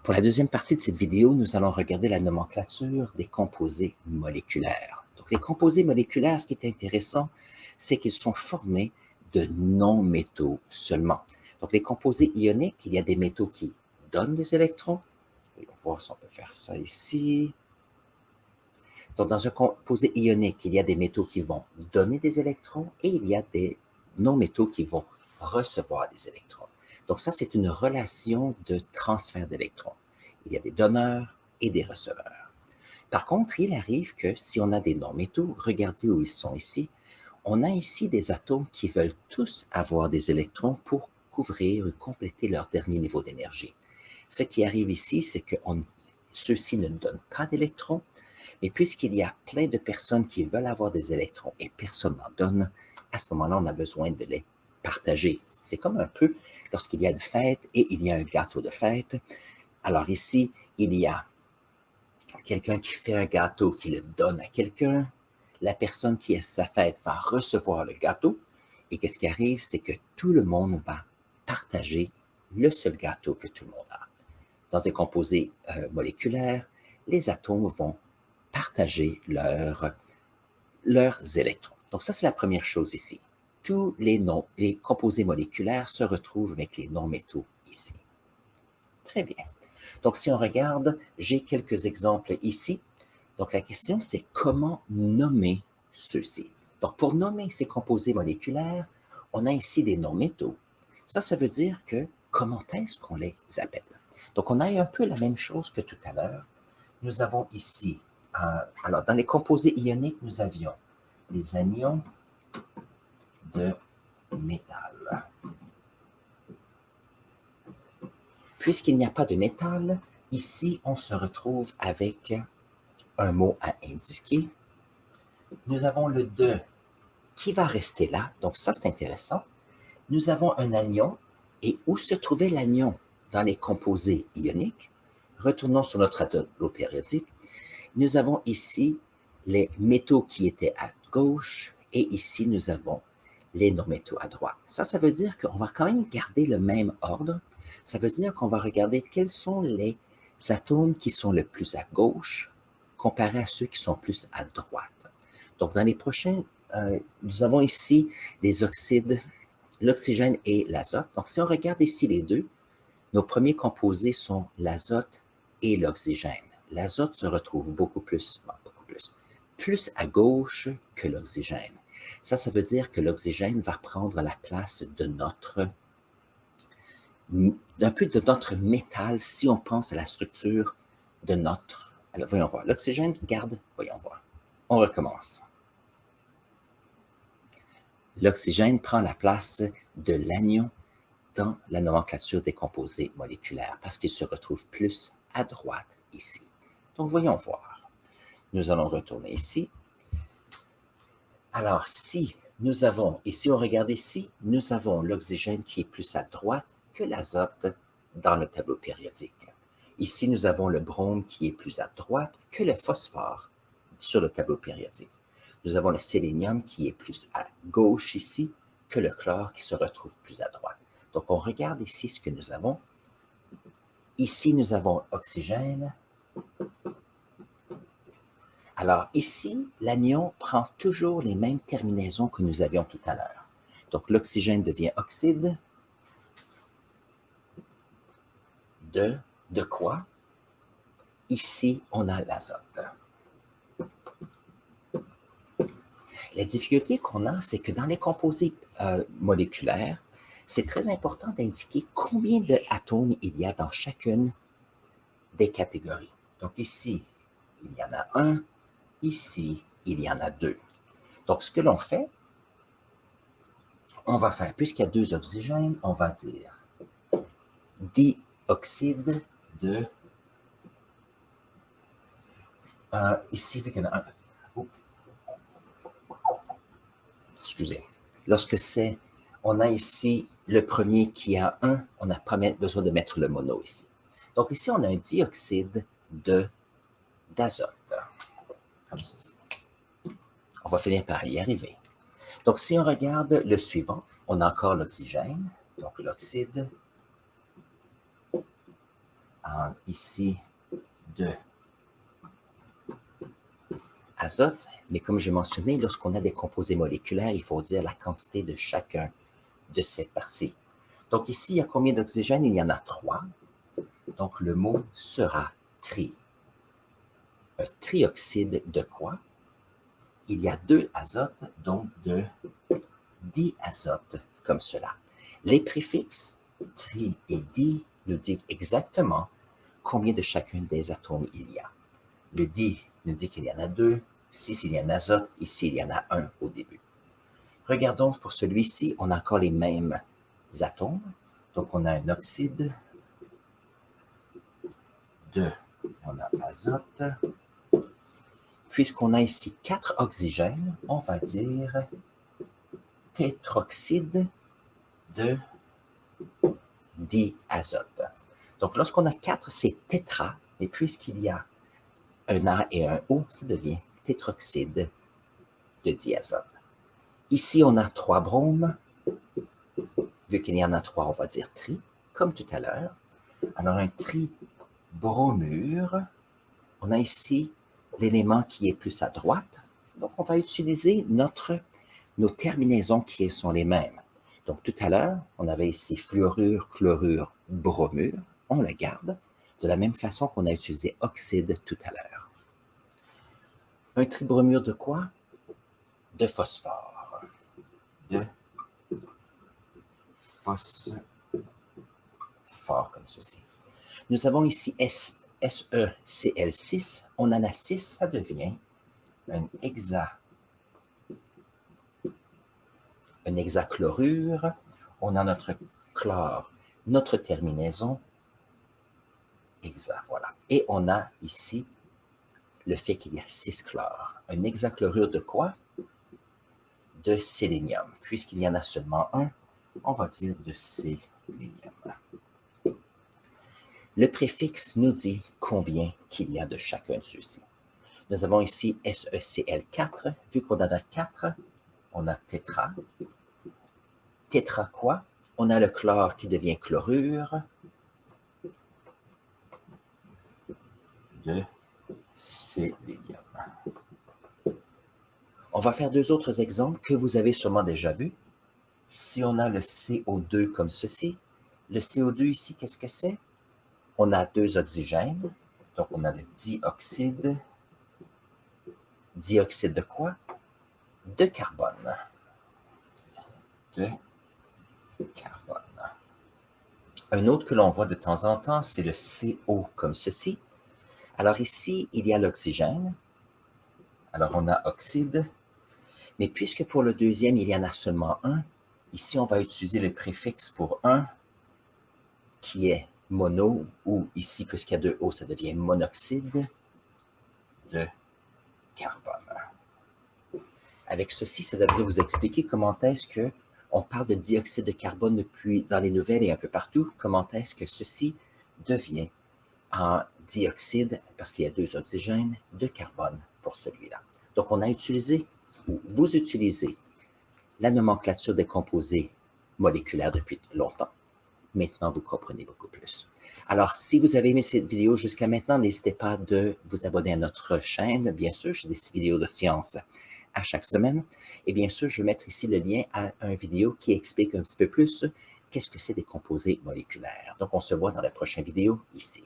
Pour la deuxième partie de cette vidéo, nous allons regarder la nomenclature des composés moléculaires. Donc, les composés moléculaires, ce qui est intéressant, c'est qu'ils sont formés de non-métaux seulement. Donc, les composés ioniques, il y a des métaux qui donnent des électrons. On va voir si on peut faire ça ici. Donc, dans un composé ionique, il y a des métaux qui vont donner des électrons et il y a des non-métaux qui vont recevoir des électrons. Donc, ça, c'est une relation de transfert d'électrons. Il y a des donneurs et des receveurs. Par contre, il arrive que si on a des non-métaux, regardez où ils sont ici, on a ici des atomes qui veulent tous avoir des électrons pour couvrir ou compléter leur dernier niveau d'énergie. Ce qui arrive ici, c'est que ceux-ci ne donnent pas d'électrons, mais puisqu'il y a plein de personnes qui veulent avoir des électrons et personne n'en donne, à ce moment-là, on a besoin de les partager. C'est comme un peu lorsqu'il y a une fête et il y a un gâteau de fête. Alors ici, il y a quelqu'un qui fait un gâteau, qui le donne à quelqu'un. La personne qui est à sa fête va recevoir le gâteau. Et qu'est-ce qui arrive? C'est que tout le monde va partager le seul gâteau que tout le monde a. Dans des composés moléculaires, les atomes vont partager leurs électrons. Donc ça, c'est la première chose ici. Tous les composés moléculaires se retrouvent avec les non-métaux ici. Très bien. Donc si on regarde, j'ai quelques exemples ici. Donc la question, c'est comment nommer ceux-ci. Donc pour nommer ces composés moléculaires, on a ici des non-métaux. Ça veut dire que comment est-ce qu'on les appelle? Donc on a un peu la même chose que tout à l'heure. Nous avons ici, alors dans les composés ioniques, nous avions les anions de métal. Puisqu'il n'y a pas de métal, ici on se retrouve avec un mot à indiquer. Nous avons le 2 qui va rester là, donc ça c'est intéressant. Nous avons un anion, et où se trouvait l'anion dans les composés ioniques? Retournons sur notre tableau périodique. Nous avons ici les métaux qui étaient à gauche, et ici nous avons les non-métaux à droite. Ça veut dire qu'on va quand même garder le même ordre. Ça veut dire qu'on va regarder quels sont les atomes qui sont le plus à gauche comparé à ceux qui sont plus à droite. Donc, dans les prochains, nous avons ici les oxydes, l'oxygène et l'azote. Donc, si on regarde ici les deux, nos premiers composés sont l'azote et l'oxygène. L'azote se retrouve beaucoup plus à gauche que l'oxygène. Ça veut dire que l'oxygène va prendre la place d'un peu de notre métal si on pense à la structure de notre... Alors, voyons voir. L'oxygène garde... Voyons voir. On recommence. L'oxygène prend la place de l'anion dans la nomenclature des composés moléculaires parce qu'il se retrouve plus à droite ici. Donc, voyons voir. Nous allons retourner ici. Alors, si nous avons, et si on regarde ici, nous avons l'oxygène qui est plus à droite que l'azote dans le tableau périodique. Ici, nous avons le brome qui est plus à droite que le phosphore sur le tableau périodique. Nous avons le sélénium qui est plus à gauche ici que le chlore qui se retrouve plus à droite. Donc, on regarde ici ce que nous avons. Ici, nous avons oxygène. Alors, ici, l'anion prend toujours les mêmes terminaisons que nous avions tout à l'heure. Donc, l'oxygène devient oxyde de quoi? Ici, on a l'azote. La difficulté qu'on a, c'est que dans les composés moléculaires, c'est très important d'indiquer combien d'atomes il y a dans chacune des catégories. Donc ici, il y en a un. Ici, il y en a deux. Donc, ce que l'on fait, on va faire, puisqu'il y a deux oxygènes, on va dire dioxyde de... ici, vu qu'il y en a un. Excusez. Lorsque c'est, on a ici le premier qui a un, on n'a pas besoin de mettre le mono ici. Donc ici, on a un dioxyde d'azote, comme ceci. On va finir par y arriver. Donc si on regarde le suivant, on a encore l'oxygène, donc l'oxyde ici de azote, mais comme j'ai mentionné, lorsqu'on a des composés moléculaires, il faut dire la quantité de chacun de ces parties. Donc ici, il y a combien d'oxygène? Il y en a 3. Donc le mot sera tri. Un trioxyde de quoi? Il y a 2 azotes, donc de diazote, comme cela. Les préfixes tri et di nous disent exactement combien de chacun des atomes il y a. Le di nous dit qu'il y en a 2. Ici, il y a un azote. Ici, il y en a 1 au début. Regardons pour celui-ci, on a encore les mêmes atomes. Donc, on a un oxyde on a azote. Puisqu'on a ici 4 oxygènes, on va dire tétroxyde de diazote. Donc, lorsqu'on a 4, c'est tétra, et puisqu'il y a un A et un O, ça devient tétroxyde de diazote. Ici, on a 3 bromes. Vu qu'il y en a 3, on va dire tri, comme tout à l'heure. Alors, un tribromure, on a ici l'élément qui est plus à droite. Donc, on va utiliser nos terminaisons qui sont les mêmes. Donc, tout à l'heure, on avait ici fluorure, chlorure, bromure. On le garde de la même façon qu'on a utilisé oxyde tout à l'heure. Un tribromure de quoi? De phosphore. De phosphore, comme ceci. Nous avons ici SeCl6. On en a 6, ça devient un hexachlorure. On a notre chlore, notre terminaison, hexa, voilà. Et on a ici le fait qu'il y a 6 chlores. Un hexachlorure de quoi? De sélénium. Puisqu'il y en a seulement un, on va dire de sélénium. Le préfixe nous dit combien qu'il y a de chacun de ceux-ci. Nous avons ici SeCl4. Vu qu'on en a 4, on a tétra. Tétra quoi? On a le chlore qui devient chlorure de sélénium. On va faire 2 autres exemples que vous avez sûrement déjà vus. Si on a le CO2 comme ceci, le CO2 ici, qu'est-ce que c'est? On a 2 oxygènes, donc on a le dioxyde. Dioxyde de quoi? De carbone. De carbone. Un autre que l'on voit de temps en temps, c'est le CO comme ceci. Alors ici, il y a l'oxygène. Alors on a oxyde. Mais puisque pour le deuxième, il y en a seulement un, ici on va utiliser le préfixe pour 1 qui est mono, ou ici, puisqu'il y a 2 O, ça devient monoxyde de carbone. Avec ceci, ça devrait vous expliquer comment est-ce qu'on parle de dioxyde de carbone depuis dans les nouvelles et un peu partout, comment est-ce que ceci devient en dioxyde, parce qu'il y a 2 oxygènes, de carbone pour celui-là. Donc, on a utilisé, ou vous utilisez, la nomenclature des composés moléculaires depuis longtemps. Maintenant, vous comprenez beaucoup plus. Alors, si vous avez aimé cette vidéo jusqu'à maintenant, n'hésitez pas de vous abonner à notre chaîne. Bien sûr, j'ai des vidéos de science à chaque semaine. Et bien sûr, je vais mettre ici le lien à une vidéo qui explique un petit peu plus qu'est-ce que c'est des composés moléculaires. Donc, on se voit dans la prochaine vidéo ici.